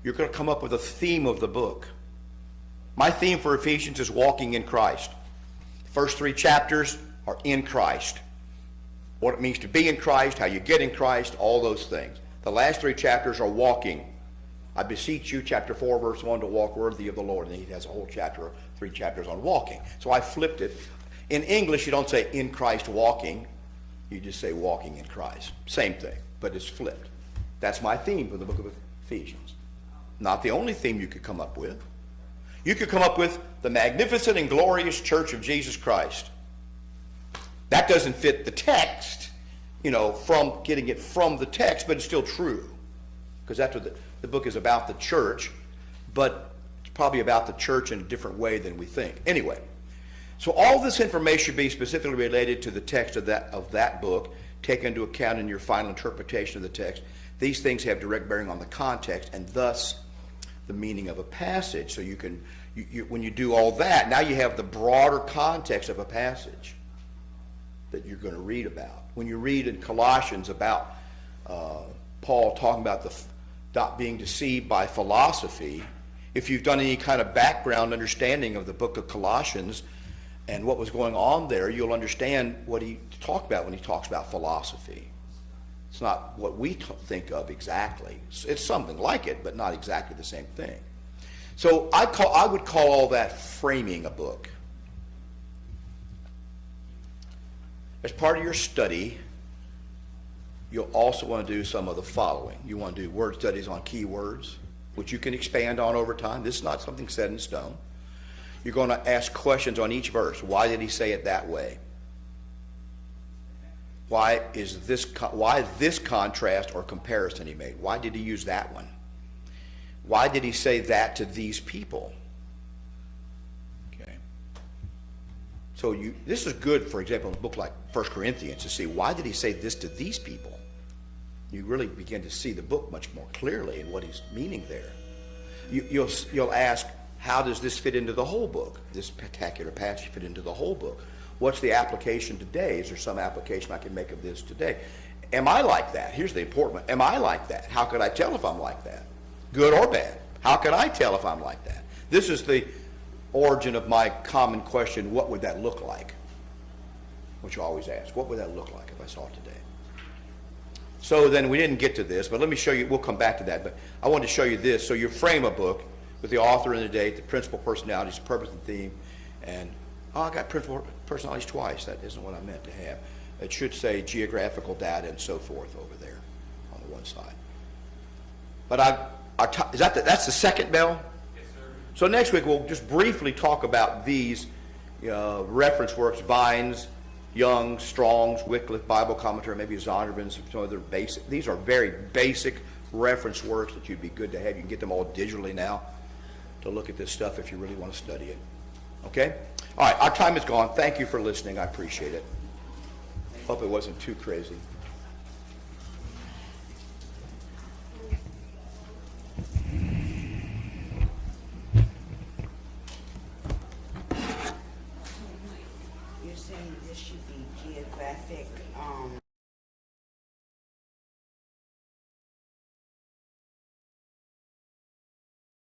you're going to come up with a theme of the book. My theme for Ephesians is walking in Christ. The first 3 chapters are in Christ. What it means to be in Christ, how you get in Christ, all those things. The last 3 chapters are walking. I beseech you, chapter 4, verse 1, to walk worthy of the Lord. And he has a whole chapter, 3 chapters on walking. So I flipped it. In English, you don't say in Christ walking. You just say walking in Christ. Same thing, but it's flipped. That's my theme for the book of Ephesians. Not the only theme you could come up with. You could come up with the magnificent and glorious church of Jesus Christ. That doesn't fit the text, from getting it from the text, but it's still true. Because that's what the book is about, the church, but it's probably about the church in a different way than we think. Anyway, so all this information should be specifically related to the text of that book, take into account in your final interpretation of the text. These things have direct bearing on the context and thus the meaning of a passage. So when you do all that, now you have the broader context of a passage that you're going to read about. When you read in Colossians about Paul talking about not being deceived by philosophy, if you've done any kind of background understanding of the book of Colossians and what was going on there, you'll understand what he talked about when he talks about philosophy. It's not what we think of exactly. It's something like it, but not exactly the same thing. So I would call all that framing a book. As part of your study, you'll also want to do some of the following. You want to do word studies on keywords, which you can expand on over time. This is not something set in stone. You're going to ask questions on each verse. Why did he say it that way? Why this contrast or comparison he made? Why did he use that one? Why did he say that to these people? Okay. So this is good, for example, in a book like 1 Corinthians, to see why did he say this to these people? You really begin to see the book much more clearly and what he's meaning there. You'll ask, how does this fit into the whole book? This spectacular passage fit into the whole book? What's the application today? Is there some application I can make of this today? Am I like that? Here's the important one. Am I like that? How could I tell if I'm like that? Good or bad? How could I tell if I'm like that? This is the origin of my common question, what would that look like? Which you always ask, what would that look like if I saw it today? So then we didn't get to this, but let me show you, we'll come back to that, but I wanted to show you this. So you frame a book with the author and the date, the principal personalities, purpose and theme, and I got principal personalities twice. That isn't what I meant to have. It should say geographical data and so forth over there on the one side. But that's the second bell? Yes, sir. So next week we'll just briefly talk about these reference works, Vines, Young, Strong's, Wycliffe, Bible Commentary, maybe Zondervan's, some other basic. These are very basic reference works that you'd be good to have. You can get them all digitally now to look at this stuff if you really want to study it. Okay? All right, our time is gone. Thank you for listening. I appreciate it. Hope it wasn't too crazy. You're saying this should be geographic